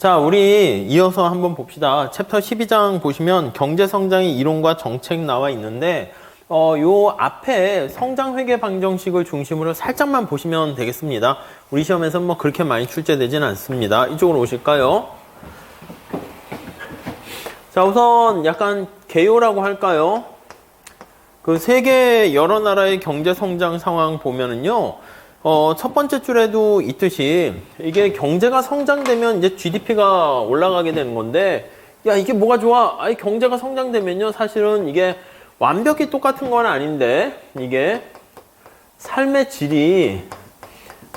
자, 우리 이어서 한번 봅시다. 챕터 12장 보시면 경제성장의 이론과 정책 나와 있는데 요 앞에 성장회계 방정식을 중심으로 살짝만 보시면 되겠습니다. 우리 시험에서 뭐 그렇게 많이 출제되지는 않습니다. 이쪽으로 오실까요? 자, 우선 약간 개요라고 할까요? 그 세계 여러 나라의 경제성장 상황 보면은요, 첫 번째 줄에도 있듯이 이게 경제가 성장되면 이제 GDP가 올라가게 되는 건데, 야, 이게 뭐가 좋아? 아니, 경제가 성장되면요, 사실은 이게 완벽히 똑같은 건 아닌데, 이게 삶의 질이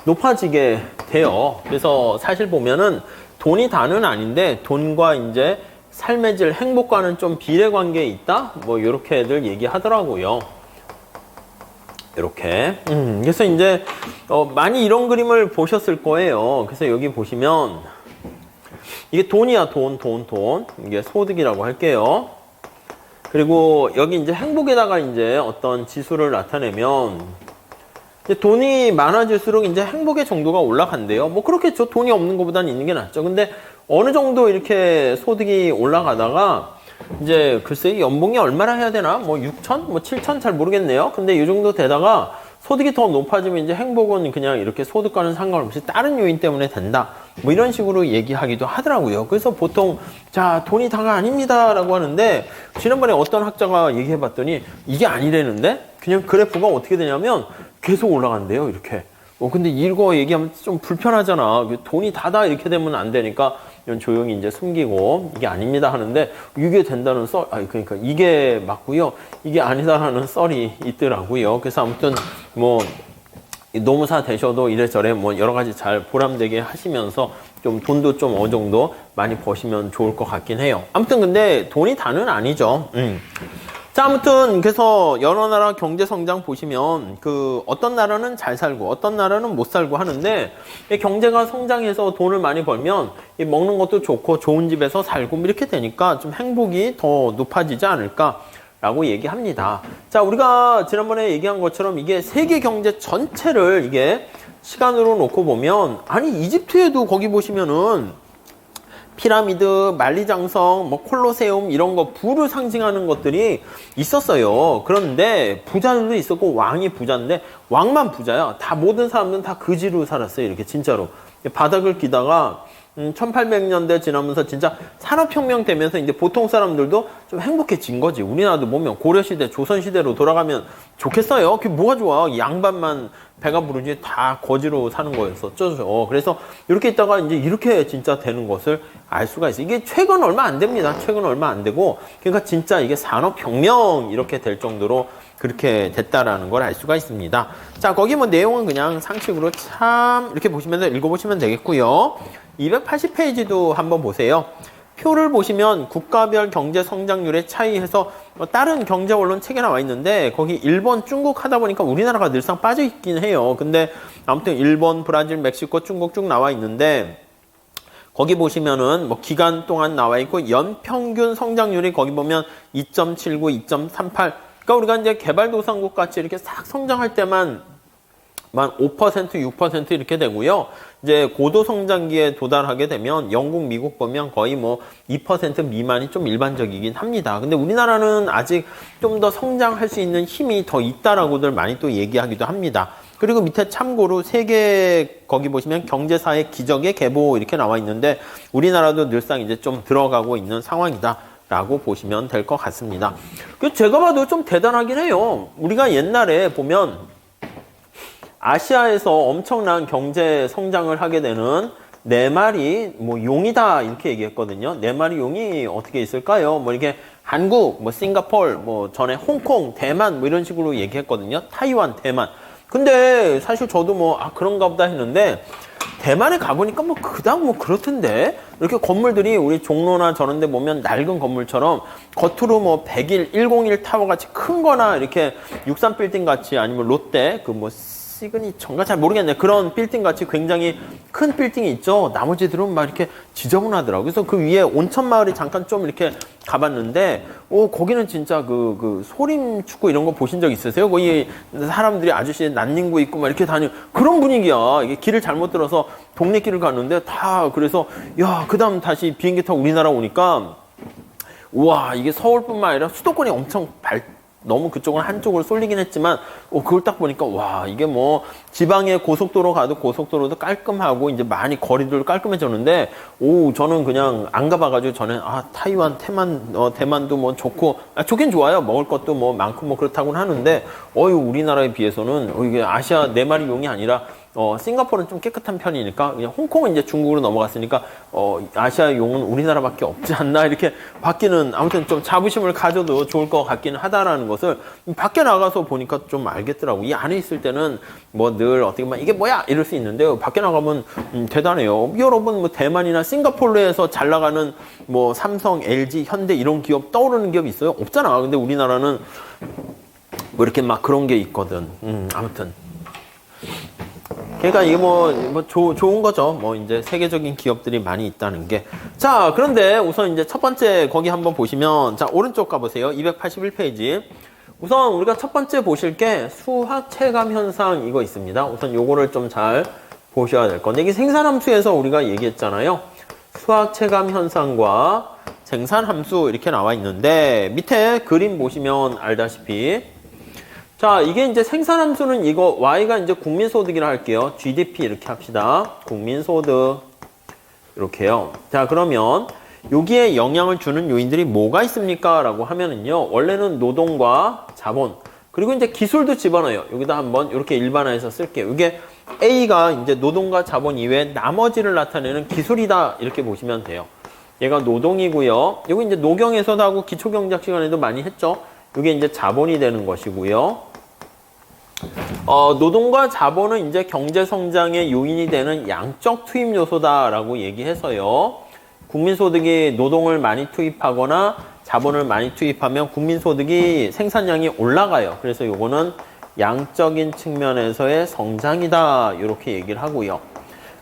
높아지게 돼요. 그래서 사실 보면은 돈이 다는 아닌데, 돈과 이제 삶의 질, 행복과는 좀 비례 관계에 있다? 뭐, 요렇게들 얘기하더라고요. 이렇게. 그래서 이제, 많이 이런 그림을 보셨을 거예요. 그래서 여기 보시면, 이게 돈이야, 돈. 이게 소득이라고 할게요. 그리고 여기 이제 행복에다가 이제 어떤 지수를 나타내면, 이제 돈이 많아질수록 이제 행복의 정도가 올라간대요. 뭐 그렇겠죠. 돈이 없는 것보다는 있는 게 낫죠. 근데 어느 정도 이렇게 소득이 올라가다가, 이제 글쎄 연봉이 얼마나 해야 되나? 뭐 6천? 뭐 7천? 잘 모르겠네요. 근데 이 정도 되다가 소득이 더 높아지면 이제 행복은 그냥 이렇게 소득과는 상관없이 다른 요인 때문에 된다. 뭐 이런 식으로 얘기하기도 하더라고요. 그래서 보통 자, 돈이 다가 아닙니다 라고 하는데, 지난번에 어떤 학자가 얘기해 봤더니 이게 아니라는데 그냥 그래프가 어떻게 되냐면 계속 올라간대요. 이렇게. 근데 이거 얘기하면 좀 불편하잖아. 돈이 다다 이렇게 되면 안 되니까 이런 조용히 이제 숨기고 이게 아닙니다 하는데, 이게 된다는 그러니까 이게 맞고요. 이게 아니다라는 썰이 있더라고요. 그래서 아무튼 뭐 노무사 되셔도 이래저래 뭐 여러 가지 잘 보람되게 하시면서 좀 돈도 좀 어느 정도 많이 버시면 좋을 것 같긴 해요. 아무튼 근데 돈이 다는 아니죠. 자, 아무튼 그래서 여러 나라 경제 성장 보시면 그 어떤 나라는 잘 살고 어떤 나라는 못 살고 하는데, 경제가 성장해서 돈을 많이 벌면 먹는 것도 좋고 좋은 집에서 살고 이렇게 되니까 좀 행복이 더 높아지지 않을까라고 얘기합니다. 자, 우리가 지난번에 얘기한 것처럼 이게 세계 경제 전체를 이게 시간으로 놓고 보면, 아니 이집트에도 거기 보시면은 피라미드, 만리장성, 뭐 콜로세움 이런 거 부를 상징하는 것들이 있었어요. 그런데 부자들도 있었고 왕이 부자인데 왕만 부자야. 다 모든 사람들은 다 그지로 살았어요. 이렇게 진짜로 바닥을 기다가 1800년대 지나면서 진짜 산업혁명 되면서 이제 보통 사람들도 좀 행복해진 거지. 우리나라도 보면 고려시대, 조선시대로 돌아가면 좋겠어요. 그게 뭐가 좋아. 양반만 배가 부르지 다 거지로 사는 거였었죠. 그래서 이렇게 있다가 이제 이렇게 진짜 되는 것을 알 수가 있어요. 이게 최근 얼마 안 됩니다. 최근 얼마 안 되고, 그러니까 진짜 이게 산업혁명 이렇게 될 정도로 그렇게 됐다라는 걸 알 수가 있습니다. 자, 거기 뭐 내용은 그냥 상식으로 참 이렇게 보시면서 읽어보시면 되겠고요. 280페이지도 한번 보세요. 표를 보시면 국가별 경제 성장률의 차이해서 다른 경제 언론 책에 나와 있는데, 거기 일본, 중국 하다 보니까 우리나라가 늘상 빠져 있긴 해요. 근데 아무튼 일본, 브라질, 멕시코, 중국 쭉 나와 있는데, 거기 보시면은 뭐 기간 동안 나와 있고 연평균 성장률이 거기 보면 2.79, 2.38. 그러니까 우리가 이제 개발도상국 같이 이렇게 싹 성장할 때만 5%, 6% 이렇게 되고요. 이제 고도 성장기에 도달하게 되면 영국, 미국 보면 거의 뭐 2% 미만이 좀 일반적이긴 합니다. 근데 우리나라는 아직 좀 더 성장할 수 있는 힘이 더 있다라고들 많이 또 얘기하기도 합니다. 그리고 밑에 참고로 세계 거기 보시면 경제사의 기적의 계보 이렇게 나와 있는데, 우리나라도 늘상 이제 좀 들어가고 있는 상황이다 라고 보시면 될 것 같습니다. 제가 봐도 좀 대단하긴 해요. 우리가 옛날에 보면 아시아에서 엄청난 경제 성장을 하게 되는 4마리 뭐 용이다 이렇게 얘기했거든요. 4마리 용이 어떻게 있을까요? 뭐 이렇게 한국, 뭐 싱가폴, 뭐 전에 홍콩, 대만 뭐 이런 식으로 얘기했거든요. 타이완, 대만. 근데 사실 저도 뭐 그런가 보다 했는데, 대만에 가보니까 뭐 그닥 뭐 그렇던데, 이렇게 건물들이 우리 종로나 저런 데 보면 낡은 건물처럼 겉으로 뭐 101, 101 타워 같이 큰 거나 이렇게 63빌딩 같이, 아니면 롯데 그 뭐 시그니처인가 잘 모르겠네. 그런 빌딩 같이 굉장히 큰 빌딩이 있죠. 나머지들은 막 이렇게 지저분하더라고요. 그래서 그 위에 온천마을이 잠깐 좀 이렇게 가봤는데, 거기는 진짜 그 소림 축구 이런 거 보신 적 있으세요? 거기 사람들이 아저씨 난닝구 입고 막 이렇게 다니는 그런 분위기야. 이게 길을 잘못 들어서 동네 길을 갔는데 다 그래서 그 다음 다시 비행기 타고 우리나라 오니까 우와, 이게 서울뿐만 아니라 수도권이 엄청 너무 그쪽은 한쪽으로 쏠리긴 했지만, 그걸 딱 보니까, 와, 이게 뭐, 지방에 고속도로 가도 고속도로도 깔끔하고, 이제 많이 거리도 깔끔해졌는데, 저는 그냥 안 가봐가지고, 저는, 타이완, 대만도 뭐 좋고, 좋긴 좋아요. 먹을 것도 뭐 많고 뭐 그렇다고는 하는데, 우리나라에 비해서는, 이게 아시아 4마리 용이 아니라, 싱가포르는 좀 깨끗한 편이니까, 그냥 홍콩은 이제 중국으로 넘어갔으니까, 아시아 용은 우리나라밖에 없지 않나, 이렇게 바뀌는, 아무튼 좀 자부심을 가져도 좋을 것 같기는 하다라는 것을 밖에 나가서 보니까 좀 알겠더라고. 이 안에 있을 때는 뭐 늘 어떻게 보면 이게 뭐야? 이럴 수 있는데요. 밖에 나가면 대단해요. 여러분 뭐 대만이나 싱가포르에서 잘 나가는 뭐 삼성, LG, 현대 이런 기업 떠오르는 기업이 있어요? 없잖아. 근데 우리나라는 뭐 이렇게 막 그런 게 있거든. 아무튼. 그러니까 이게 좋은 거죠. 뭐 이제 세계적인 기업들이 많이 있다는 게. 자, 그런데 우선 이제 첫 번째 거기 한번 보시면, 자, 오른쪽 가보세요. 281페이지. 우선 우리가 첫 번째 보실 게 수학 체감 현상 이거 있습니다. 우선 요거를 좀 잘 보셔야 될 건데, 이게 생산함수에서 우리가 얘기했잖아요. 수학 체감 현상과 생산함수 이렇게 나와 있는데, 밑에 그림 보시면 알다시피, 자, 이게 이제 생산함수는 이거, Y가 이제 국민소득이라 할게요. GDP 이렇게 합시다. 국민소득. 이렇게요. 자, 그러면 여기에 영향을 주는 요인들이 뭐가 있습니까? 라고 하면은요, 원래는 노동과 자본, 그리고 이제 기술도 집어넣어요. 여기다 한번 이렇게 일반화해서 쓸게요. 이게 A가 이제 노동과 자본 이외에 나머지를 나타내는 기술이다. 이렇게 보시면 돼요. 얘가 노동이고요. 여기 이제 노경에서도 하고 기초경제학 시간에도 많이 했죠. 이게 이제 자본이 되는 것이고요. 노동과 자본은 이제 경제 성장의 요인이 되는 양적 투입 요소다라고 얘기해서요. 국민소득이 노동을 많이 투입하거나 자본을 많이 투입하면 국민소득이 생산량이 올라가요. 그래서 요거는 양적인 측면에서의 성장이다. 이렇게 얘기를 하고요.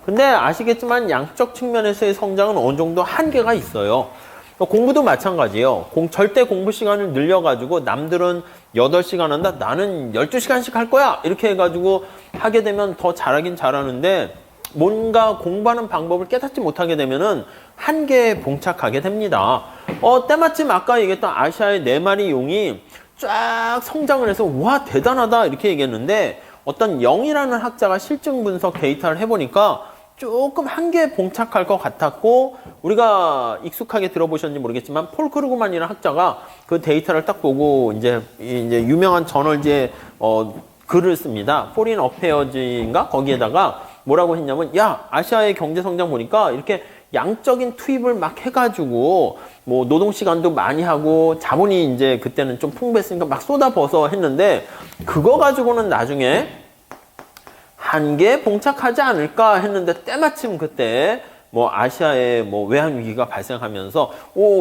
근데 아시겠지만 양적 측면에서의 성장은 어느 정도 한계가 있어요. 공부도 마찬가지예요. 절대 공부 시간을 늘려가지고 남들은 8시간 한다? 나는 12시간씩 할 거야! 이렇게 해가지고 하게 되면 더 잘하긴 잘하는데 뭔가 공부하는 방법을 깨닫지 못하게 되면은 한계에 봉착하게 됩니다. 때마침 아까 얘기했던 아시아의 4마리 용이 쫙 성장을 해서 와 대단하다 이렇게 얘기했는데 어떤 영이라는 학자가 실증 분석 데이터를 해보니까 조금 한계에 봉착할 것 같았고 우리가 익숙하게 들어보셨는지 모르겠지만 폴 크루그만이라는 학자가 그 데이터를 딱 보고 이제 유명한 저널지에 글을 씁니다. 포린 어페어즈인가 거기에다가 뭐라고 했냐면 야 아시아의 경제 성장 보니까 이렇게 양적인 투입을 막 해가지고 뭐 노동 시간도 많이 하고 자본이 이제 그때는 좀 풍부했으니까 막 쏟아부어서 했는데 그거 가지고는 나중에 한계에 봉착하지 않을까 했는데 때마침 그때 뭐 아시아에 뭐 외환 위기가 발생하면서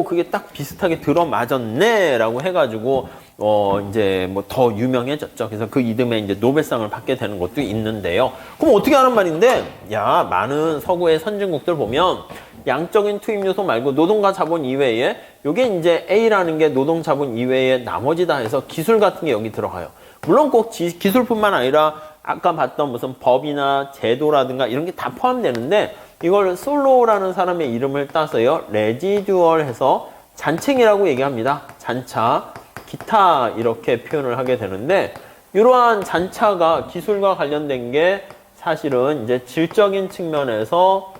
그게 딱 비슷하게 들어맞았네라고 해가지고 이제 뭐 더 유명해졌죠. 그래서 그 이듬해 이제 노벨상을 받게 되는 것도 있는데요. 그럼 어떻게 하는 말인데 야 많은 서구의 선진국들 보면 양적인 투입 요소 말고 노동과 자본 이외에 요게 이제 A라는 게 노동 자본 이외에 나머지다 해서 기술 같은 게 여기 들어가요. 물론 꼭 기술뿐만 아니라 아까 봤던 무슨 법이나 제도라든가 이런 게 다 포함되는데 이걸 솔로라는 사람의 이름을 따서요. 레지듀얼 해서 잔챙이라고 얘기합니다. 잔차, 기타 이렇게 표현을 하게 되는데 이러한 잔차가 기술과 관련된 게 사실은 이제 질적인 측면에서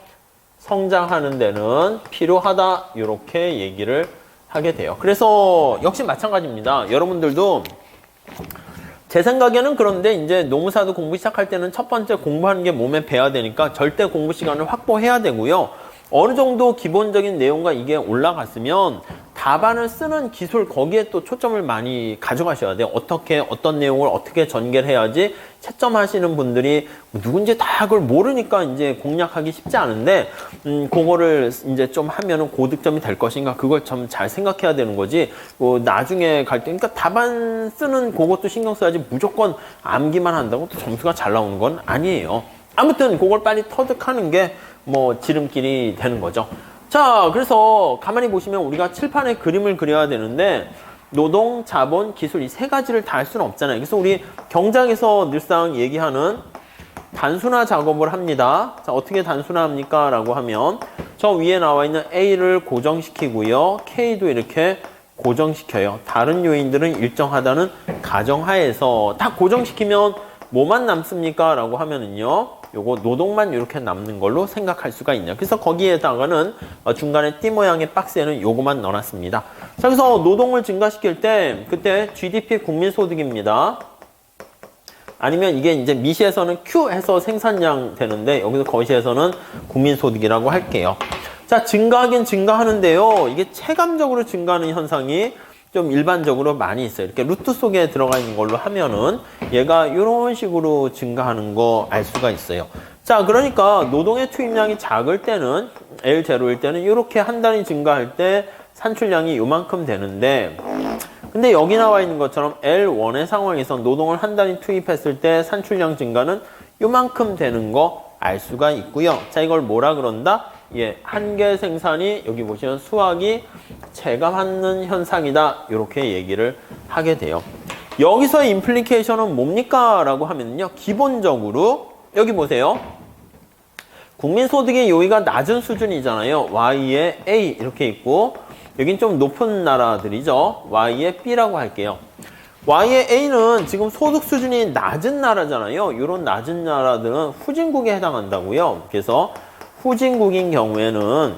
성장하는 데는 필요하다 이렇게 얘기를 하게 돼요. 그래서 역시 마찬가지입니다. 여러분들도 제 생각에는 그런데 이제 노무사도 공부 시작할 때는 첫 번째 공부하는 게 몸에 배야 되니까 절대 공부 시간을 확보해야 되고요. 어느 정도 기본적인 내용과 이게 올라갔으면 답안을 쓰는 기술 거기에 또 초점을 많이 가져가셔야 돼요. 어떻게 어떤 내용을 어떻게 전개를 해야지 채점하시는 분들이 누군지 다 그걸 모르니까 이제 공략하기 쉽지 않은데 그거를 이제 좀 하면은 고득점이 될 것인가 그걸 좀 잘 생각해야 되는 거지. 뭐 나중에 갈 때 그러니까 답안 쓰는 그것도 신경 써야지 무조건 암기만 한다고 또 점수가 잘 나오는 건 아니에요. 아무튼 그걸 빨리 터득하는 게 뭐 지름길이 되는 거죠. 자, 그래서 가만히 보시면 우리가 칠판에 그림을 그려야 되는데 노동, 자본, 기술 이 세 가지를 다 할 수는 없잖아요. 그래서 우리 경장에서 늘상 얘기하는 단순화 작업을 합니다. 자, 어떻게 단순화합니까? 라고 하면 저 위에 나와 있는 A를 고정시키고요. K도 이렇게 고정시켜요. 다른 요인들은 일정하다는 가정하에서 다 고정시키면 뭐만 남습니까? 라고 하면은요. 요거 노동만 이렇게 남는 걸로 생각할 수가 있냐. 그래서 거기에다가는 중간에 띠 모양의 박스에는 요거만 넣어놨습니다. 자, 그래서 노동을 증가시킬 때 그때 GDP 국민소득입니다. 아니면 이게 이제 미시에서는 Q 해서 생산량 되는데 여기서 거시에서는 국민소득이라고 할게요. 자, 증가하긴 증가하는데요. 이게 체감적으로 증가하는 현상이 좀 일반적으로 많이 있어요. 이렇게 루트 속에 들어가 있는 걸로 하면은 얘가 이런 식으로 증가하는 거 알 수가 있어요. 자, 그러니까 노동의 투입량이 작을 때는 L0일 때는 이렇게 한 단위 증가할 때 산출량이 요만큼 되는데 근데 여기 나와 있는 것처럼 L1의 상황에서 노동을 한 단위 투입했을 때 산출량 증가는 요만큼 되는 거 알 수가 있고요. 자, 이걸 뭐라 그런다? 예, 한계 생산이 여기 보시면 수학이 체감하는 현상이다. 이렇게 얘기를 하게 돼요. 여기서 임플리케이션은 뭡니까? 라고 하면요. 기본적으로 여기 보세요. 국민소득의 요이가 낮은 수준이잖아요. Y에 A 이렇게 있고 여긴 좀 높은 나라들이죠. Y에 B라고 할게요. Y의 A는 지금 소득 수준이 낮은 나라잖아요. 이런 낮은 나라들은 후진국에 해당한다고요. 그래서 후진국인 경우에는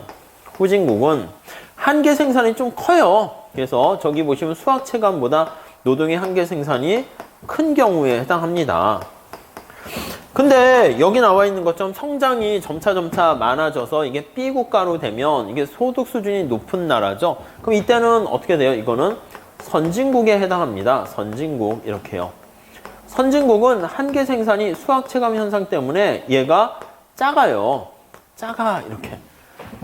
후진국은 한계 생산이 좀 커요. 그래서 저기 보시면 수학 체감보다 노동의 한계 생산이 큰 경우에 해당합니다. 근데 여기 나와 있는 것처럼 성장이 점차 많아져서 이게 B 국가로 되면 이게 소득 수준이 높은 나라죠. 그럼 이때는 어떻게 돼요? 이거는 선진국에 해당합니다. 선진국 이렇게요. 선진국은 한계 생산이 수학 체감 현상 때문에 얘가 작아요. 작아 이렇게.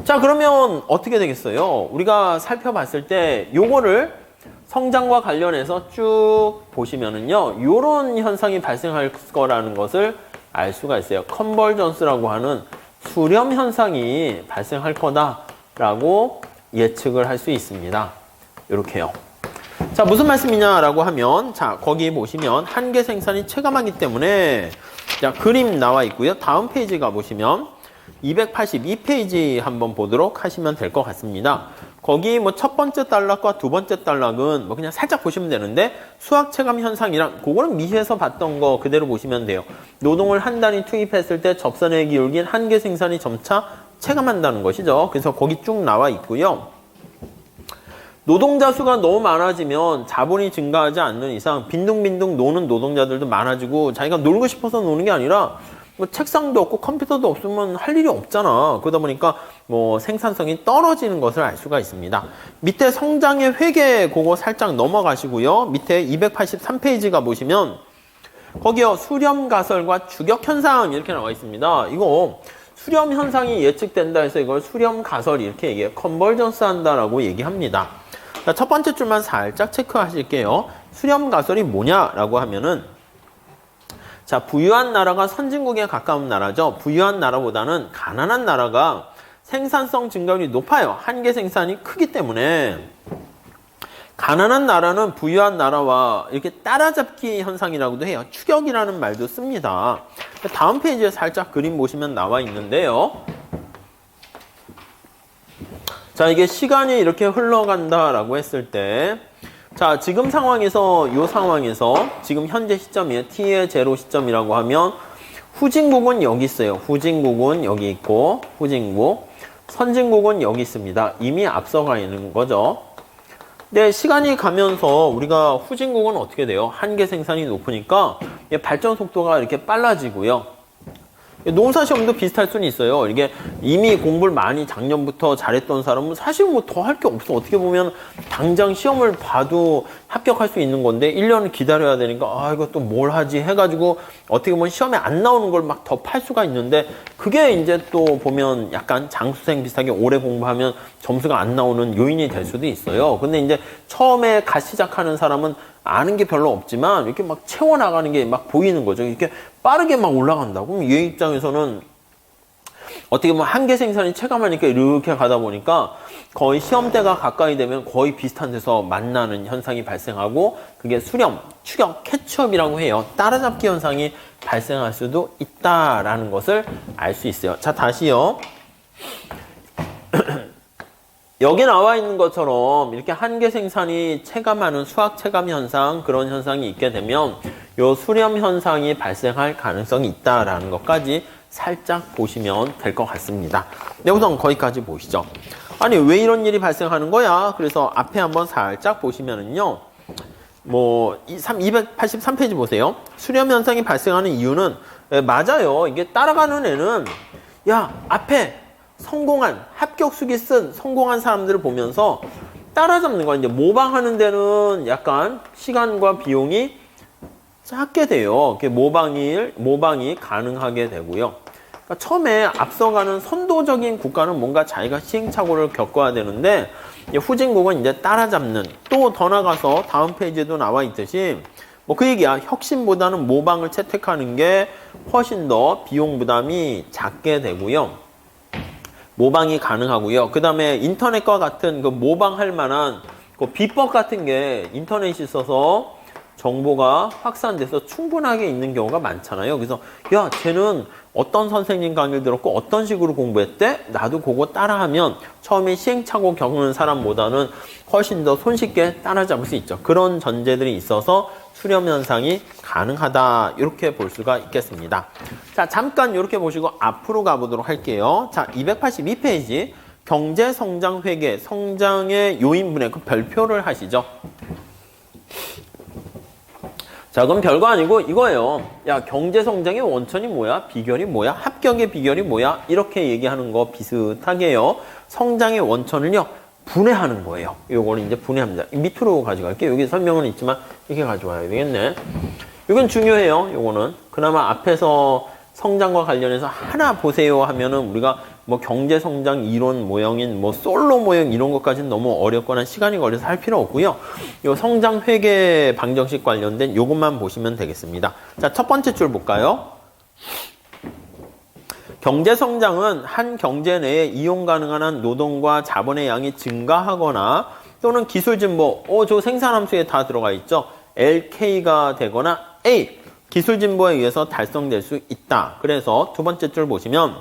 자, 그러면 어떻게 되겠어요? 우리가 살펴봤을 때 요거를 성장과 관련해서 쭉 보시면은요. 요런 현상이 발생할 거라는 것을 알 수가 있어요. 컨버전스라고 하는 수렴 현상이 발생할 거다라고 예측을 할 수 있습니다. 이렇게요. 자, 무슨 말씀이냐라고 하면 자, 거기 보시면 한계 생산이 체감하기 때문에 자, 그림 나와 있고요. 다음 페이지 가보시면 282페이지 한번 보도록 하시면 될 것 같습니다. 거기 뭐 첫 번째 단락과 두 번째 단락은 뭐 그냥 살짝 보시면 되는데 수학 체감 현상이랑 그거는 미시에서 봤던 거 그대로 보시면 돼요. 노동을 한 단위 투입했을 때 접선에 기울긴 한계 생산이 점차 체감한다는 것이죠. 그래서 거기 쭉 나와 있고요. 노동자 수가 너무 많아지면 자본이 증가하지 않는 이상 빈둥빈둥 노는 노동자들도 많아지고 자기가 놀고 싶어서 노는 게 아니라 뭐 책상도 없고 컴퓨터도 없으면 할 일이 없잖아. 그러다 보니까 뭐 생산성이 떨어지는 것을 알 수가 있습니다. 밑에 성장의 회계 그거 살짝 넘어가시고요. 밑에 283페이지가 보시면 거기요 수렴 가설과 주격 현상 이렇게 나와 있습니다. 이거 수렴 현상이 예측된다 해서 이걸 수렴 가설 이렇게 얘기해요. 컨버전스 한다라고 얘기합니다. 자, 첫 번째 줄만 살짝 체크하실게요. 수렴 가설이 뭐냐라고 하면은 자, 부유한 나라가 선진국에 가까운 나라죠. 부유한 나라보다는 가난한 나라가 생산성 증가율이 높아요. 한계 생산이 크기 때문에 가난한 나라는 부유한 나라와 이렇게 따라잡기 현상이라고도 해요. 추격이라는 말도 씁니다. 다음 페이지에 살짝 그림 보시면 나와 있는데요. 자, 이게 시간이 이렇게 흘러간다라고 했을 때 자, 지금 상황에서 이 상황에서 지금 현재 시점이에요. T의 제로 시점이라고 하면 후진국은 여기 있어요. 후진국은 여기 있고 후진국, 선진국은 여기 있습니다. 이미 앞서가 있는 거죠. 근데 시간이 가면서 우리가 후진국은 어떻게 돼요? 한계 생산이 높으니까 발전 속도가 이렇게 빨라지고요. 농사 시험도 비슷할 수는 있어요. 이게 이미 공부를 많이 작년부터 잘했던 사람은 사실 뭐 더 할 게 없어. 어떻게 보면 당장 시험을 봐도 합격할 수 있는 건데 1년을 기다려야 되니까 아 이거 또 뭘 하지 해가지고 어떻게 보면 시험에 안 나오는 걸 막 더 팔 수가 있는데 그게 이제 또 보면 약간 장수생 비슷하게 오래 공부하면 점수가 안 나오는 요인이 될 수도 있어요. 근데 이제 처음에 갓 시작하는 사람은 아는 게 별로 없지만 이렇게 막 채워나가는 게 막 보이는 거죠. 이렇게 빠르게 막 올라간다고. 그럼 얘 입장에서는 어떻게 보면 한계 생산이 체감하니까 이렇게 가다 보니까 거의 시험대가 가까이 되면 거의 비슷한 데서 만나는 현상이 발생하고 그게 수렴, 추격, 캐치업이라고 해요. 따라잡기 현상이 발생할 수도 있다라는 것을 알 수 있어요. 자, 다시요. 여기 나와 있는 것처럼 이렇게 한계 생산이 체감하는 수학 체감 현상 그런 현상이 있게 되면 요 수렴 현상이 발생할 가능성이 있다라는 것까지 살짝 보시면 될 것 같습니다. 네, 우선 거기까지 보시죠. 아니 왜 이런 일이 발생하는 거야? 그래서 앞에 한번 살짝 보시면은요. 뭐 283페이지 보세요. 수렴 현상이 발생하는 이유는 맞아요. 이게 따라가는 애는 야 앞에 성공한 합격 수기 쓴 성공한 사람들을 보면서 따라잡는 거야. 이제 모방하는 데는 약간 시간과 비용이 작게 돼요. 모방이 가능하게 되고요. 그러니까 처음에 앞서가는 선도적인 국가는 뭔가 자기가 시행착오를 겪어야 되는데 후진국은 이제 따라잡는 또 더 나가서 다음 페이지에도 나와 있듯이 뭐 그 얘기야. 혁신보다는 모방을 채택하는 게 훨씬 더 비용 부담이 작게 되고요. 모방이 가능하고요. 그 다음에 인터넷과 같은 그 모방할 만한 그 비법 같은 게 인터넷이 있어서 정보가 확산돼서 충분하게 있는 경우가 많잖아요. 그래서 야 쟤는 어떤 선생님 강의를 들었고 어떤 식으로 공부했대? 나도 그거 따라하면 처음에 시행착오 겪는 사람보다는 훨씬 더 손쉽게 따라잡을 수 있죠. 그런 전제들이 있어서 수렴 현상이 가능하다 이렇게 볼 수가 있겠습니다. 자 잠깐 이렇게 보시고 앞으로 가보도록 할게요. 자 282페이지 경제성장 회계 성장의 요인분의 그 별표를 하시죠. 자 그럼 별거 아니고 이거예요. 야 경제성장의 원천이 뭐야? 비결이 뭐야? 합격의 비결이 뭐야? 이렇게 얘기하는 거 비슷하게요. 성장의 원천을요 분해하는 거예요. 요거를 이제 분해합니다. 밑으로 가져갈게요. 여기 설명은 있지만 이렇게 가져와야 되겠네. 이건 중요해요. 요거는 그나마 앞에서 성장과 관련해서 하나 보세요 하면은 우리가 뭐 경제성장 이론 모형인 뭐 솔로 모형 이런 것까지는 너무 어렵거나 시간이 걸려서 할 필요 없고요. 요 성장 회계 방정식 관련된 요것만 보시면 되겠습니다. 자, 첫 번째 줄 볼까요? 경제성장은 한 경제 내에 이용 가능한 한 노동과 자본의 양이 증가하거나 또는 기술 진보, 저 생산함수에 다 들어가 있죠. LK가 되거나 A, 기술 진보에 의해서 달성될 수 있다. 그래서 두 번째 줄 보시면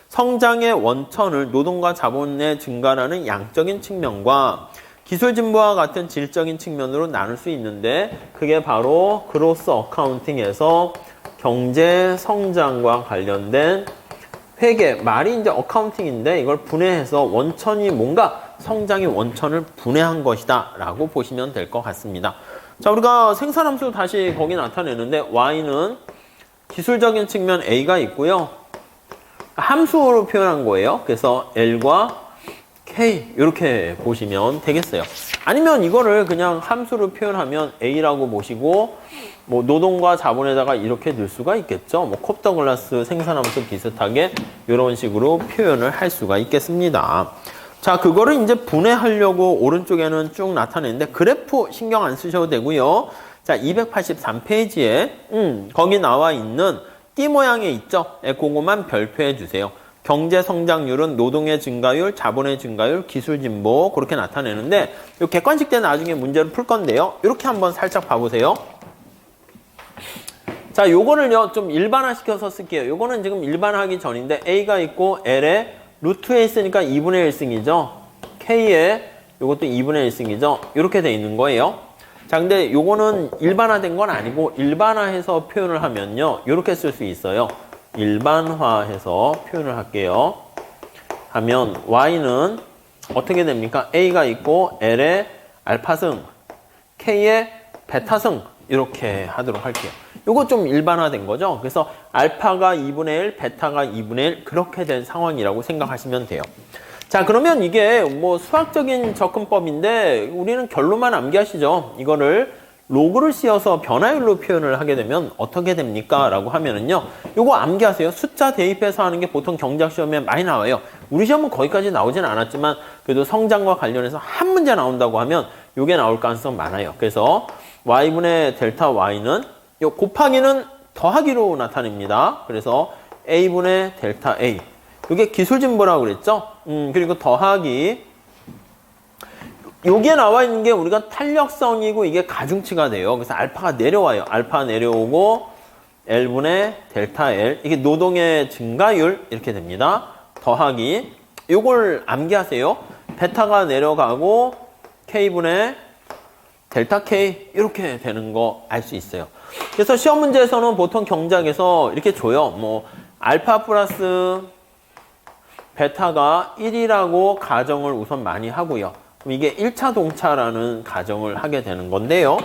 성장의 원천을 노동과 자본의 증가라는 양적인 측면과 기술 진보와 같은 질적인 측면으로 나눌 수 있는데 그게 바로 그로스 어카운팅에서 경제 성장과 관련된 회계, 말이 이제 어카운팅인데 이걸 분해해서 원천이 뭔가 성장의 원천을 분해한 것이다 라고 보시면 될 것 같습니다. 자, 우리가 생산함수 다시 거기 나타내는데 y는 기술적인 측면 a가 있고요. 함수로 표현한 거예요. 그래서 L과 K 이렇게 보시면 되겠어요. 아니면 이거를 그냥 함수로 표현하면 A라고 보시고 뭐 노동과 자본에다가 이렇게 넣을 수가 있겠죠. 뭐 콥더글라스 생산함수 비슷하게 이런 식으로 표현을 할 수가 있겠습니다. 자, 그거를 이제 분해하려고 오른쪽에는 쭉 나타내는데 그래프 신경 안 쓰셔도 되고요. 자, 283페이지에 거기 나와 있는 띠 모양에 있죠? 그거만 별표해 주세요. 경제 성장률은 노동의 증가율, 자본의 증가율, 기술 진보 그렇게 나타내는데 이 객관식 때 나중에 문제를 풀 건데요. 이렇게 한번 살짝 봐보세요. 자, 요거를요 좀 일반화시켜서 쓸게요. 요거는 지금 일반화하기 전인데 A가 있고 L에 루트에 있으니까 2분의 1승이죠. K에 요것도 2분의 1승이죠. 이렇게 돼 있는 거예요. 자, 근데 요거는 일반화된 건 아니고 일반화해서 표현을 하면요. 요렇게 쓸 수 있어요. 일반화해서 표현을 할게요. 하면 y는 어떻게 됩니까? a가 있고 l에 알파승, k에 베타승 이렇게 하도록 할게요. 요거 좀 일반화된 거죠. 그래서 알파가 2분의 1, 베타가 2분의 1 그렇게 된 상황이라고 생각하시면 돼요. 자, 그러면 이게 뭐 수학적인 접근법인데 우리는 결론만 암기하시죠. 이거를 로그를 씌워서 변화율로 표현을 하게 되면 어떻게 됩니까? 라고 하면은요. 요거 암기하세요. 숫자 대입해서 하는 게 보통 경작 시험에 많이 나와요. 우리 시험은 거기까지 나오진 않았지만 그래도 성장과 관련해서 한 문제 나온다고 하면 요게 나올 가능성 많아요. 그래서 y분의 델타 y는 요 곱하기는 더하기로 나타냅니다. 그래서 a분의 델타 a. 요게 기술진보라고 그랬죠? 그리고 더하기. 여기에 나와 있는 게 우리가 탄력성이고 이게 가중치가 돼요. 그래서 알파가 내려와요. 알파 내려오고 L분의 델타 L. 이게 노동의 증가율 이렇게 됩니다. 더하기. 요걸 암기하세요. 베타가 내려가고 K분의 델타 K 이렇게 되는 거 알 수 있어요. 그래서 시험 문제에서는 보통 경작에서 이렇게 줘요. 뭐 알파 플러스 베타가 1이라고 가정을 우선 많이 하고요. 그럼 이게 1차 동차라는 가정을 하게 되는 건데요.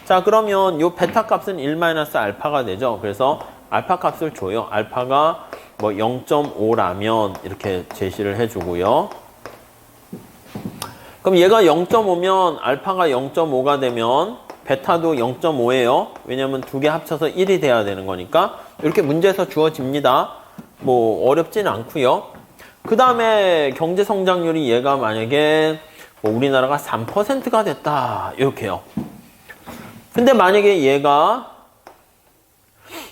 자, 그러면 요 베타 값은 1-알파가 되죠. 그래서 알파 값을 줘요. 알파가 뭐 0.5라면 이렇게 제시를 해주고요. 그럼 얘가 0.5면 알파가 0.5가 되면 베타도 0.5예요. 왜냐면 두 개 합쳐서 1이 돼야 되는 거니까 이렇게 문제에서 주어집니다. 뭐 어렵진 않고요. 그 다음에 경제 성장률이 얘가 만약에 뭐 우리나라가 3%가 됐다 이렇게요. 근데 만약에 얘가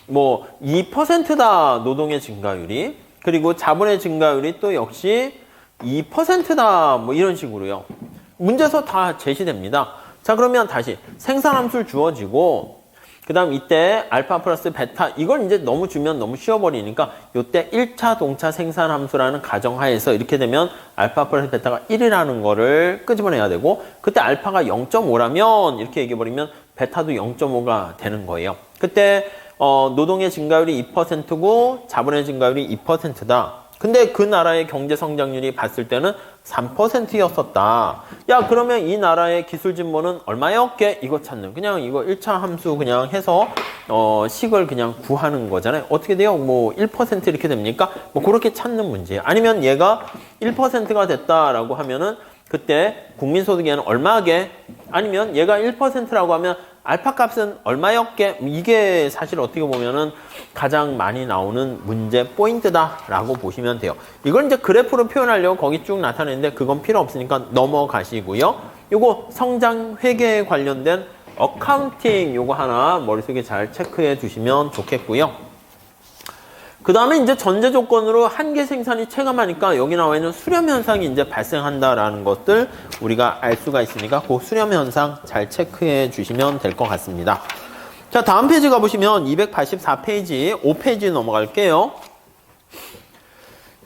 뭐 2%다 노동의 증가율이, 그리고 자본의 증가율이 또 역시 2%다 뭐 이런 식으로요. 문제에서 다 제시됩니다. 자, 그러면 다시 생산함수를 주어지고 그 다음 이때 알파 플러스 베타 이걸 이제 너무 주면 너무 쉬워버리니까 이때 1차 동차 생산함수라는 가정하에서 이렇게 되면 알파 플러스 베타가 1이라는 거를 끄집어내야 되고, 그때 알파가 0.5라면 이렇게 얘기해버리면 베타도 0.5가 되는 거예요. 그때 노동의 증가율이 2%고 자본의 증가율이 2%다. 근데 그 나라의 경제 성장률이 봤을 때는 3%였었다. 야, 그러면 이 나라의 기술 진보는 얼마였게? 이거 찾는. 그냥 이거 1차 함수 그냥 해서 식을 그냥 구하는 거잖아요. 어떻게 돼요? 뭐 1% 이렇게 됩니까? 뭐 그렇게 찾는 문제예요. 아니면 얘가 1%가 됐다라고 하면은 그때 국민소득에는 얼마게? 아니면 얘가 1%라고 하면 알파 값은 얼마였게? 이게 사실 어떻게 보면은 가장 많이 나오는 문제 포인트다라고 보시면 돼요. 이걸 이제 그래프로 표현하려고 거기 쭉 나타내는데 그건 필요 없으니까 넘어가시고요. 요거 성장 회계에 관련된 어카운팅 요거 하나 머릿속에 잘 체크해 두시면 좋겠고요. 그 다음에 이제 전제 조건으로 한계 생산이 체감하니까 여기 나와 있는 수렴 현상이 이제 발생한다라는 것들 우리가 알 수가 있으니까 그 수렴 현상 잘 체크해 주시면 될 것 같습니다. 자, 다음 페이지 가보시면 284페이지, 5페이지 넘어갈게요.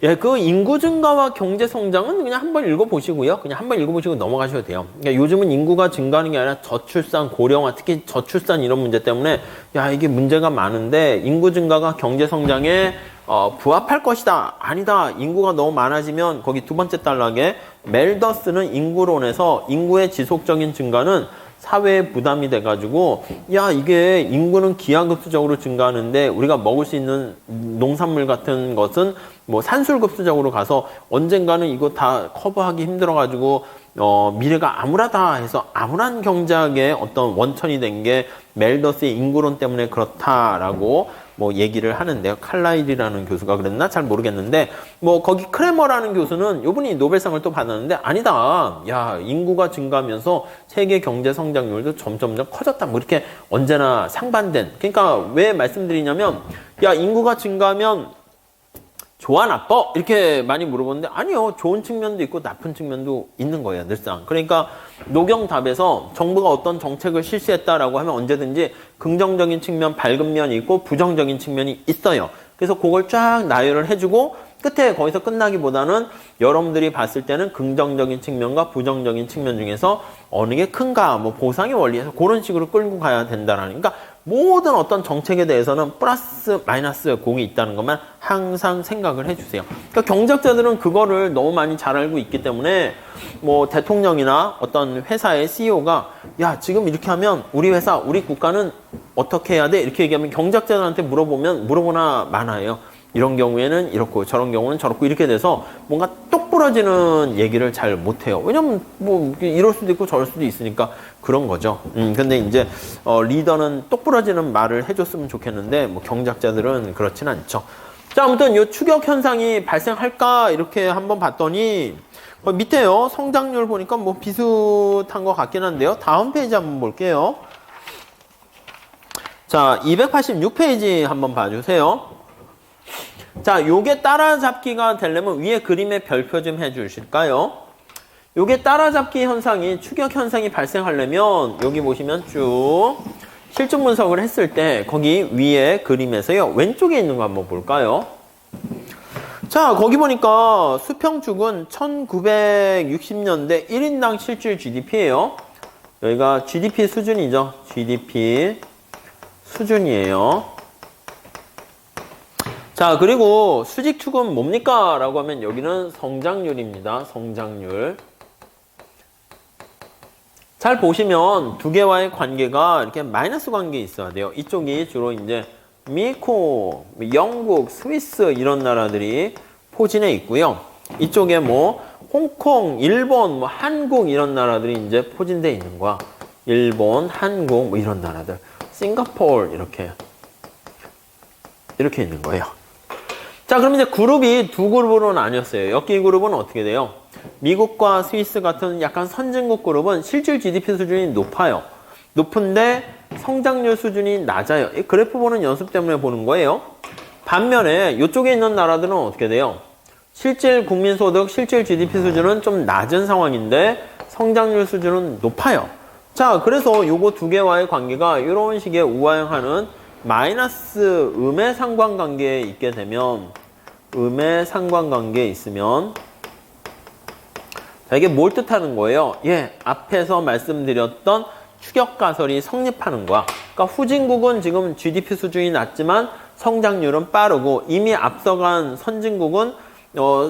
예, 그 인구 증가와 경제 성장은 그냥 한번 읽어보시고요. 그냥 한번 읽어보시고 넘어가셔도 돼요. 그러니까 요즘은 인구가 증가하는 게 아니라 저출산, 고령화, 특히 저출산 이런 문제 때문에 야, 이게 문제가 많은데 인구 증가가 경제 성장에 부합할 것이다. 아니다. 인구가 너무 많아지면 거기 두 번째 단락에 멜더스는 인구론에서 인구의 지속적인 증가는 사회에 부담이 돼가지고 야, 이게 인구는 기하급수적으로 증가하는데 우리가 먹을 수 있는 농산물 같은 것은 뭐 산술급수적으로 가서 언젠가는 이거 다 커버하기 힘들어가지고 미래가 암울하다 해서 암울한 경제학의 어떤 원천이 된 게 멜더스의 인구론 때문에 그렇다라고 뭐 얘기를 하는데요. 칼라일이라는 교수가 그랬나? 잘 모르겠는데 뭐 거기 크레머라는 교수는 이분이 노벨상을 또 받았는데 아니다. 야, 인구가 증가하면서 세계 경제 성장률도 점점점 커졌다. 뭐 이렇게 언제나 상반된. 그러니까 왜 말씀드리냐면 야, 인구가 증가하면 좋아 나빠? 이렇게 많이 물어보는데 아니요. 좋은 측면도 있고 나쁜 측면도 있는 거예요. 늘상. 그러니까 노경답에서 정부가 어떤 정책을 실시했다라고 하면 언제든지 긍정적인 측면, 밝은 면이 있고 부정적인 측면이 있어요. 그래서 그걸 쫙 나열을 해주고 끝에 거기서 끝나기보다는 여러분들이 봤을 때는 긍정적인 측면과 부정적인 측면 중에서 어느 게 큰가, 뭐 보상의 원리에서 그런 식으로 끌고 가야 된다라는. 그러니까 모든 어떤 정책에 대해서는 플러스 마이너스 공이 있다는 것만 항상 생각을 해주세요. 그러니까 경제학자들은 그거를 너무 많이 잘 알고 있기 때문에 뭐 대통령이나 어떤 회사의 CEO가 야 지금 이렇게 하면 우리 회사 우리 국가는 어떻게 해야 돼? 이렇게 얘기하면 경제학자들한테 물어보나 마나요. 이런 경우에는 이렇고 저런 경우는 저렇고 이렇게 돼서 뭔가 똑 부러지는 얘기를 잘 못해요. 왜냐면 뭐 이럴 수도 있고 저럴 수도 있으니까 그런 거죠. 근데 이제 리더는 똑 부러지는 말을 해줬으면 좋겠는데 뭐 경제학자들은 그렇진 않죠. 자, 아무튼 이 추격 현상이 발생할까 이렇게 한번 봤더니 밑에요 성장률 보니까 뭐 비슷한 것 같긴 한데요. 다음 페이지 한번 볼게요. 자, 286페이지 한번 봐주세요. 자, 요게 따라잡기가 되려면 위에 그림에 별표 좀 해주실까요? 요게 따라잡기 현상이, 추격 현상이 발생하려면 여기 보시면 쭉 실증 분석을 했을 때 거기 위에 그림에서요. 왼쪽에 있는 거 한번 볼까요? 자, 거기 보니까 수평축은 1960년대 1인당 실질 GDP예요. 여기가 GDP 수준이죠. GDP 수준이에요. 자, 그리고 수직축은 뭡니까? 라고 하면 여기는 성장률입니다. 성장률. 잘 보시면 두 개와의 관계가 이렇게 마이너스 관계에 있어야 돼요. 이쪽이 주로 이제 미코, 영국, 스위스 이런 나라들이 포진해 있고요. 이쪽에 뭐 홍콩, 일본, 뭐 한국 이런 나라들이 이제 포진돼 있는 거야. 일본, 한국 뭐 이런 나라들. 싱가포르 이렇게 있는 거예요. 자, 그럼 이제 그룹이 두 그룹으로 나뉘었어요. 여기 그룹은 어떻게 돼요? 미국과 스위스 같은 약간 선진국 그룹은 실질 GDP 수준이 높아요. 높은데 성장률 수준이 낮아요. 이 그래프 보는 연습 때문에 보는 거예요. 반면에 이쪽에 있는 나라들은 어떻게 돼요? 실질 국민소득, 실질 GDP 수준은 좀 낮은 상황인데 성장률 수준은 높아요. 자, 그래서 요거 두 개와의 관계가 이런 식의 우하향하는 마이너스 음의 상관관계에 있게 되면 음의 관계에 있으면 자, 이게 뭘 뜻하는 거예요? 예, 앞에서 말씀드렸던 추격가설이 성립하는 거야. 그러니까 후진국은 지금 GDP 수준이 낮지만 성장률은 빠르고 이미 앞서간 선진국은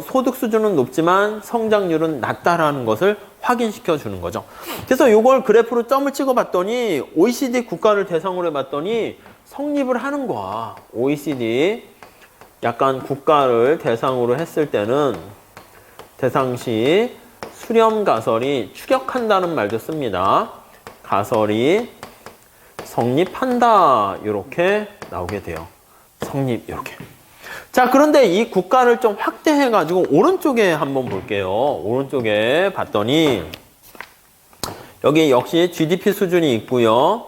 소득 수준은 높지만 성장률은 낮다라는 것을 확인시켜 주는 거죠. 그래서 이걸 그래프로 점을 찍어 봤더니 OECD 국가를 대상으로 해봤더니 성립을 하는 거야. OECD 약간 국가를 대상으로 했을 때는 대상시 수렴 가설이 추격한다는 말도 씁니다. 가설이 성립한다 이렇게 나오게 돼요. 성립 이렇게. 자, 그런데 이 국가를 좀 확대해 가지고 오른쪽에 한번 볼게요. 오른쪽에 봤더니 여기 역시 GDP 수준이 있고요.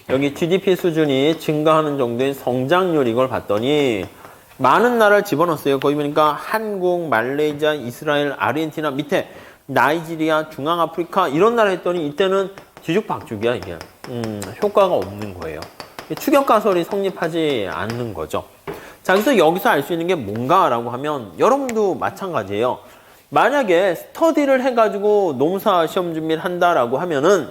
여기 GDP 수준이 증가하는 정도의 성장률 이걸 봤더니 많은 나라를 집어넣었어요. 거기 보니까 한국, 말레이시아, 이스라엘, 아르헨티나 밑에 나이지리아, 중앙아프리카 이런 나라 했더니 이때는 뒤죽박죽이야 이게. 효과가 없는 거예요. 추격가설이 성립하지 않는 거죠. 자, 그래서 여기서 알 수 있는 게 뭔가라고 하면 여러분도 마찬가지예요. 만약에 스터디를 해가지고 농사 시험 준비를 한다라고 하면은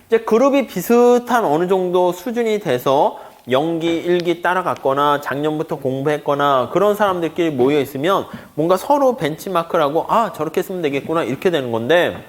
이제 그룹이 비슷한 어느 정도 수준이 돼서 연기, 1기 따라갔거나 작년부터 공부했거나 그런 사람들끼리 모여 있으면 뭔가 서로 벤치마크라고 아, 저렇게 쓰면 되겠구나 이렇게 되는 건데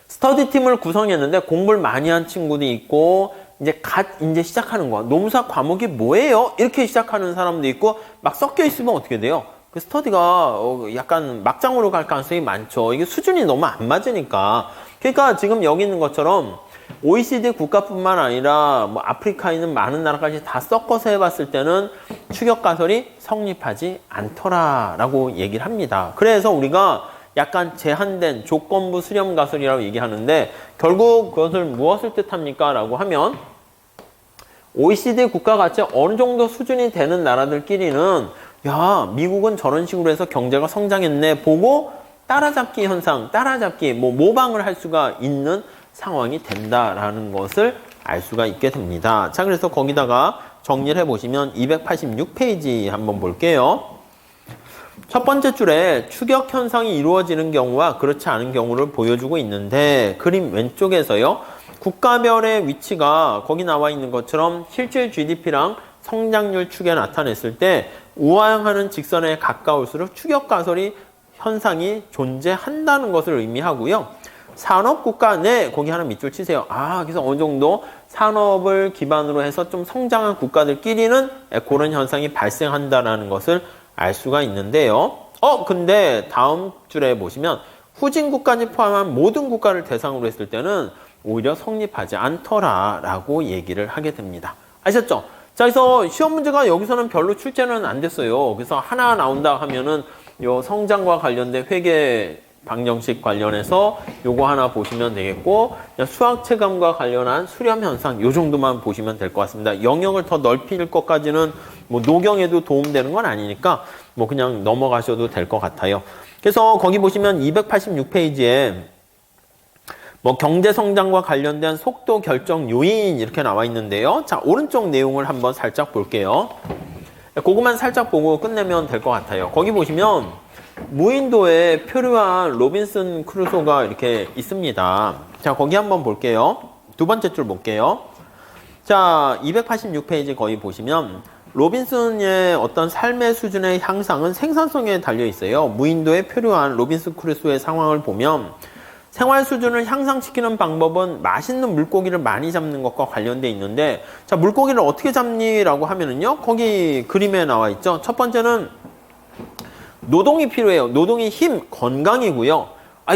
스터디 팀을 구성했는데 공부를 많이 한 친구도 있고 이제 시작하는 거야. 농사 과목이 뭐예요? 이렇게 시작하는 사람도 있고 막 섞여 있으면 어떻게 돼요? 그 스터디가 약간 막장으로 갈 가능성이 많죠. 이게 수준이 너무 안 맞으니까. 그러니까 지금 여기 있는 것처럼 OECD 국가뿐만 아니라 뭐 아프리카에 있는 많은 나라까지 다 섞어서 해봤을 때는 추격가설이 성립하지 않더라라고 얘기를 합니다. 그래서 우리가 약간 제한된 조건부 수렴가설이라고 얘기하는데 결국 그것을 무엇을 뜻합니까? 라고 하면 OECD 국가같이 어느 정도 수준이 되는 나라들끼리는 야, 미국은 저런 식으로 해서 경제가 성장했네 보고 따라잡기 현상, 따라잡기, 모방을 할 수가 있는 상황이 된다라는 것을 알 수가 있게 됩니다. 자, 그래서 거기다가 정리를 해보시면 286페이지 한번 볼게요. 첫 번째 줄에 추격 현상이 이루어지는 경우와 그렇지 않은 경우를 보여주고 있는데 그림 왼쪽에서요. 국가별의 위치가 거기 나와 있는 것처럼 실질 GDP랑 성장률 축에 나타냈을 때 우하향하는 직선에 가까울수록 추격가설이 현상이 존재한다는 것을 의미하고요. 산업국가 내 거기 하나 밑줄 치세요. 그래서 어느 정도 산업을 기반으로 해서 좀 성장한 국가들끼리는 그런 현상이 발생한다는 것을 알 수가 있는데요. 근데 다음 줄에 보시면 후진국까지 포함한 모든 국가를 대상으로 했을 때는 오히려 성립하지 않더라라고 얘기를 하게 됩니다. 아셨죠? 자, 그래서 시험 문제가 여기서는 별로 출제는 안 됐어요. 그래서 하나 나온다 하면은 요 성장과 관련된 회계 방정식 관련해서 요거 하나 보시면 되겠고, 수학 체감과 관련한 수렴 현상 요 정도만 보시면 될 것 같습니다. 영역을 더 넓힐 것까지는 뭐 노경에도 도움되는 건 아니니까 뭐 그냥 넘어가셔도 될 것 같아요. 그래서 거기 보시면 286페이지에 뭐 경제 성장과 관련된 속도 결정 요인 이렇게 나와 있는데요. 자, 오른쪽 내용을 한번 살짝 볼게요. 그거만 살짝 보고 끝내면 될 것 같아요. 거기 보시면 무인도에 표류한 로빈슨 크루소가 이렇게 있습니다. 자, 거기 한번 볼게요. 두 번째 줄 볼게요. 자, 286페이지 거기 보시면 로빈슨의 어떤 삶의 수준의 향상은 생산성에 달려 있어요. 무인도에 표류한 로빈슨 크루소의 상황을 보면 생활 수준을 향상시키는 방법은 맛있는 물고기를 많이 잡는 것과 관련돼 있는데, 자, 물고기를 어떻게 잡니라고 하면은요, 거기 그림에 나와 있죠. 첫 번째는 노동이 필요해요. 노동이 힘, 건강이고요.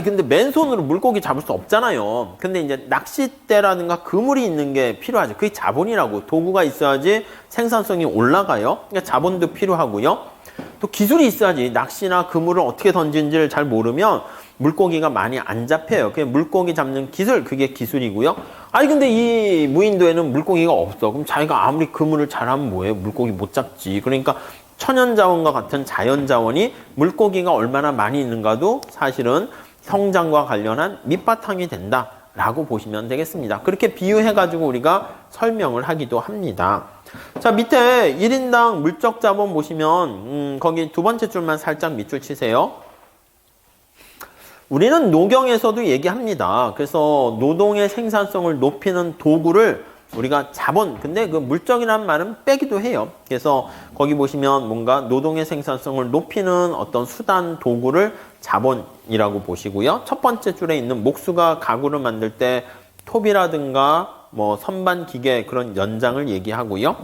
근데 맨손으로 물고기 잡을 수 없잖아요. 근데 이제 낚싯대라든가 그물이 있는 게 필요하죠. 그게 자본이라고. 도구가 있어야지 생산성이 올라가요. 그러니까 자본도 필요하고요. 또 기술이 있어야지. 낚시나 그물을 어떻게 던지는지를 잘 모르면 물고기가 많이 안 잡혀요. 그게 물고기 잡는 기술, 그게 기술이고요. 근데 이 무인도에는 물고기가 없어. 그럼 자기가 아무리 그물을 잘하면 뭐해? 물고기 못 잡지. 그러니까 천연자원과 같은 자연자원이 물고기가 얼마나 많이 있는가도 사실은 성장과 관련한 밑바탕이 된다라고 보시면 되겠습니다. 그렇게 비유해가지고 우리가 설명을 하기도 합니다. 자, 밑에 1인당 물적 자본 보시면 거기 두 번째 줄만 살짝 밑줄 치세요. 우리는 노경에서도 얘기합니다. 그래서 노동의 생산성을 높이는 도구를 우리가 자본, 근데 그 물적이라는 말은 빼기도 해요. 그래서 거기 보시면 뭔가 노동의 생산성을 높이는 어떤 수단, 도구를 자본이라고 보시고요. 첫 번째 줄에 있는 목수가 가구를 만들 때 톱이라든가 뭐 선반 기계 그런 연장을 얘기하고요.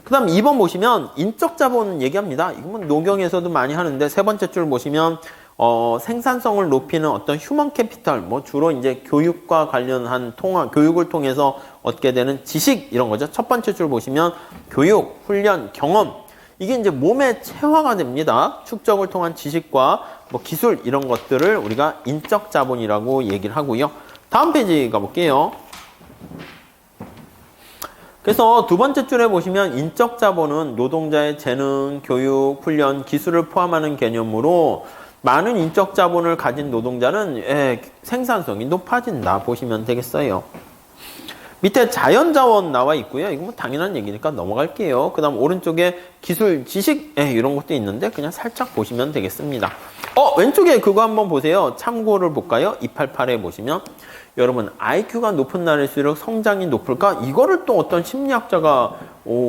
그 다음 2번 보시면 인적 자본 얘기합니다. 이건 노경에서도 많이 하는데 세 번째 줄 보시면 생산성을 높이는 어떤 휴먼 캐피탈, 뭐 주로 이제 교육과 관련한 교육을 통해서 얻게 되는 지식 이런 거죠. 첫 번째 줄 보시면 교육, 훈련, 경험 이게 이제 몸에 체화가 됩니다. 축적을 통한 지식과 뭐 기술 이런 것들을 우리가 인적 자본이라고 얘기를 하고요. 다음 페이지 가볼게요. 그래서 두 번째 줄에 보시면 인적 자본은 노동자의 재능, 교육, 훈련, 기술을 포함하는 개념으로 많은 인적 자본을 가진 노동자는 생산성이 높아진다 보시면 되겠어요. 밑에 자연자원 나와 있고요. 이거 뭐 당연한 얘기니까 넘어갈게요. 그 다음 오른쪽에 기술, 지식 이런 것도 있는데 그냥 살짝 보시면 되겠습니다. 왼쪽에 그거 한번 보세요. 참고를 볼까요? 288에 보시면 여러분 IQ가 높은 날일수록 성장이 높을까? 이거를 또 어떤 심리학자가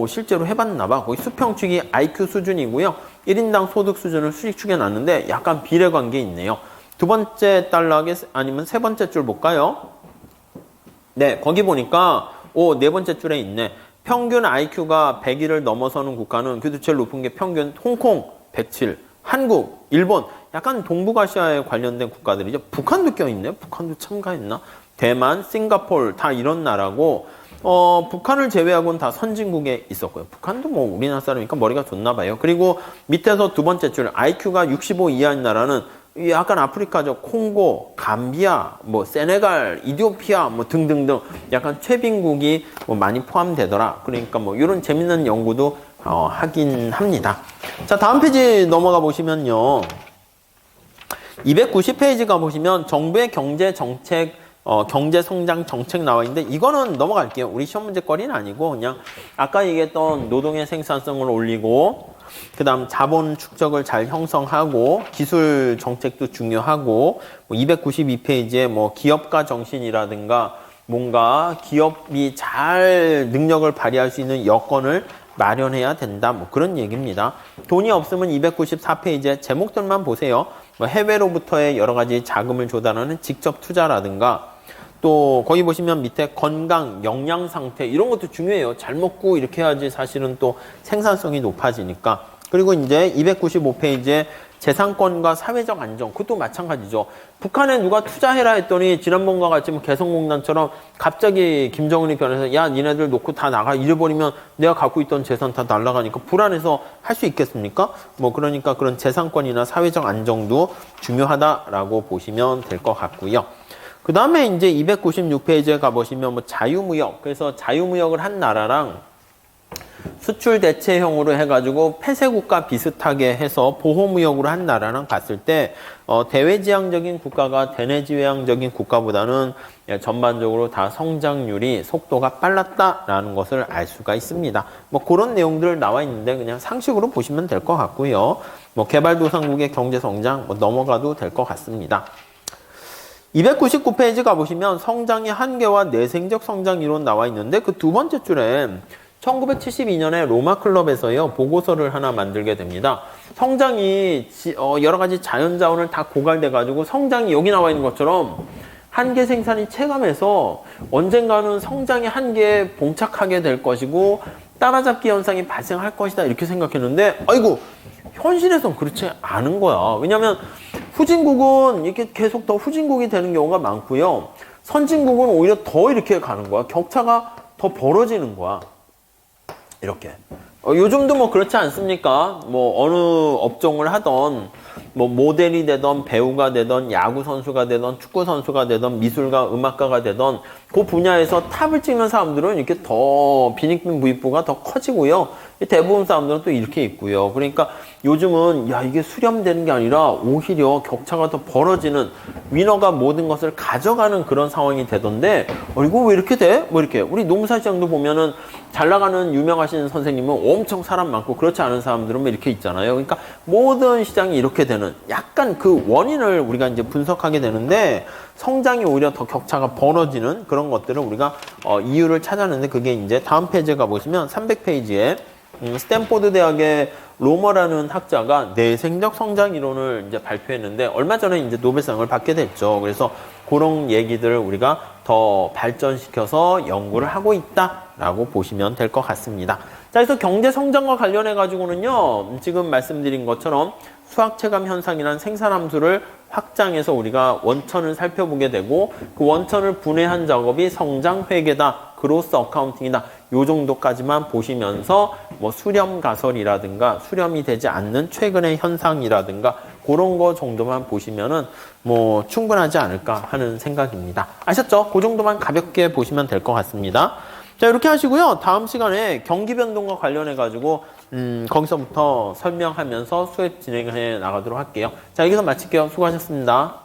실제로 해봤나 봐. 거기 수평축이 IQ 수준이고요. 1인당 소득 수준을 수직 축에 놨는데 약간 비례관계 있네요. 두 번째 단락에 아니면 세 번째 줄 볼까요? 네, 거기 보니까 네 번째 줄에 있네. 평균 IQ가 100일을 넘어서는 국가는 그래도 제일 높은 게 평균 홍콩 107, 한국, 일본 약간 동북아시아에 관련된 국가들이죠. 북한도 껴있네. 북한도 참가했나? 대만, 싱가포르 다 이런 나라고 북한을 제외하고는 다 선진국에 있었고요. 북한도 뭐 우리나라 사람이니까 머리가 좋나 봐요. 그리고 밑에서 두 번째 줄 IQ가 65 이하인 나라는 약간 아프리카죠. 콩고, 감비아, 뭐 세네갈, 이디오피아 뭐 등등등 약간 최빈국이 뭐 많이 포함되더라. 그러니까 뭐 이런 재밌는 연구도 하긴 합니다. 자, 다음 페이지 넘어가 보시면요. 290페이지가 보시면 정부의 경제 정책 경제 성장 정책 나와 있는데 이거는 넘어갈게요. 우리 시험 문제거리는 아니고 그냥 아까 얘기했던 노동의 생산성을 올리고 그 다음 자본 축적을 잘 형성하고 기술 정책도 중요하고 292페이지에 뭐 기업가 정신이라든가 뭔가 기업이 잘 능력을 발휘할 수 있는 여건을 마련해야 된다. 뭐 그런 얘기입니다. 돈이 없으면 294페이지에 제목들만 보세요. 뭐 해외로부터의 여러 가지 자금을 조달하는 직접 투자라든가 또 거기 보시면 밑에 건강, 영양 상태 이런 것도 중요해요. 잘 먹고 이렇게 해야지 사실은 또 생산성이 높아지니까. 그리고 이제 295페이지에 재산권과 사회적 안정, 그것도 마찬가지죠. 북한에 누가 투자해라 했더니 지난번과 같이 뭐 개성공단처럼 갑자기 김정은이 변해서 야 니네들 놓고 다 나가 잃어버리면 내가 갖고 있던 재산 다 날아가니까 불안해서 할 수 있겠습니까? 뭐 그러니까 그런 재산권이나 사회적 안정도 중요하다라고 보시면 될 것 같고요. 그 다음에 이제 296페이지에 가보시면 뭐 자유무역, 그래서 자유무역을 한 나라랑 수출 대체형으로 해가지고 폐쇄국가 비슷하게 해서 보호무역으로 한 나라랑 봤을 때 대외지향적인 국가가 대내지향적인 국가보다는 전반적으로 다 성장률이 속도가 빨랐다라는 것을 알 수가 있습니다. 뭐 그런 내용들 나와 있는데 그냥 상식으로 보시면 될 것 같고요. 뭐 개발도상국의 경제성장 뭐 넘어가도 될 것 같습니다. 299페이지 가보시면 성장의 한계와 내생적 성장 이론 나와 있는데 그 두 번째 줄에 1972년에 로마 클럽에서요 보고서를 하나 만들게 됩니다. 성장이 여러 가지 자연자원을 다 고갈돼 가지고 성장이 여기 나와 있는 것처럼 한계 생산이 체감해서 언젠가는 성장의 한계에 봉착하게 될 것이고 따라잡기 현상이 발생할 것이다 이렇게 생각했는데 아이고 현실에선 그렇지 않은 거야. 왜냐하면 후진국은 이렇게 계속 더 후진국이 되는 경우가 많고요. 선진국은 오히려 더 이렇게 가는 거야. 격차가 더 벌어지는 거야. 이렇게. 요즘도 뭐 그렇지 않습니까? 뭐 어느 업종을 하던 뭐 모델이 되던 배우가 되던 야구 선수가 되던 축구 선수가 되던 미술가 음악가가 되던 그 분야에서 탑을 찍는 사람들은 이렇게 더 빈익빈 부익부가 더 커지고요. 대부분 사람들은 또 이렇게 있고요. 그러니까 요즘은 야 이게 수렴되는 게 아니라 오히려 격차가 더 벌어지는 위너가 모든 것을 가져가는 그런 상황이 되던데 이거 왜 이렇게 돼? 뭐 이렇게 우리 노무사 시장도 보면은 잘 나가는 유명하신 선생님은 엄청 사람 많고 그렇지 않은 사람들은 뭐 이렇게 있잖아요. 그러니까 모든 시장이 이렇게 되는 약간 그 원인을 우리가 이제 분석하게 되는데 성장이 오히려 더 격차가 벌어지는 그런 것들을 우리가 이유를 찾았는데 그게 이제 다음 페이지에 가보시면 300페이지에 스탠포드 대학의 로머라는 학자가 내생적 성장 이론을 이제 발표했는데 얼마 전에 이제 노벨상을 받게 됐죠. 그래서 그런 얘기들을 우리가 더 발전시켜서 연구를 하고 있다라고 보시면 될 것 같습니다. 자, 그래서 경제 성장과 관련해 가지고는요, 지금 말씀드린 것처럼 수학 체감 현상이란 생산함수를 확장해서 우리가 원천을 살펴보게 되고 그 원천을 분해한 작업이 성장 회계다, 그로스 어카운팅이다. 요 정도까지만 보시면서 뭐 수렴 가설이라든가 수렴이 되지 않는 최근의 현상이라든가 그런 거 정도만 보시면은 뭐 충분하지 않을까 하는 생각입니다. 아셨죠? 그 정도만 가볍게 보시면 될 것 같습니다. 자, 이렇게 하시고요. 다음 시간에 경기 변동과 관련해 가지고 거기서부터 설명하면서 수업 진행해 나가도록 할게요. 자, 여기서 마칠게요. 수고하셨습니다.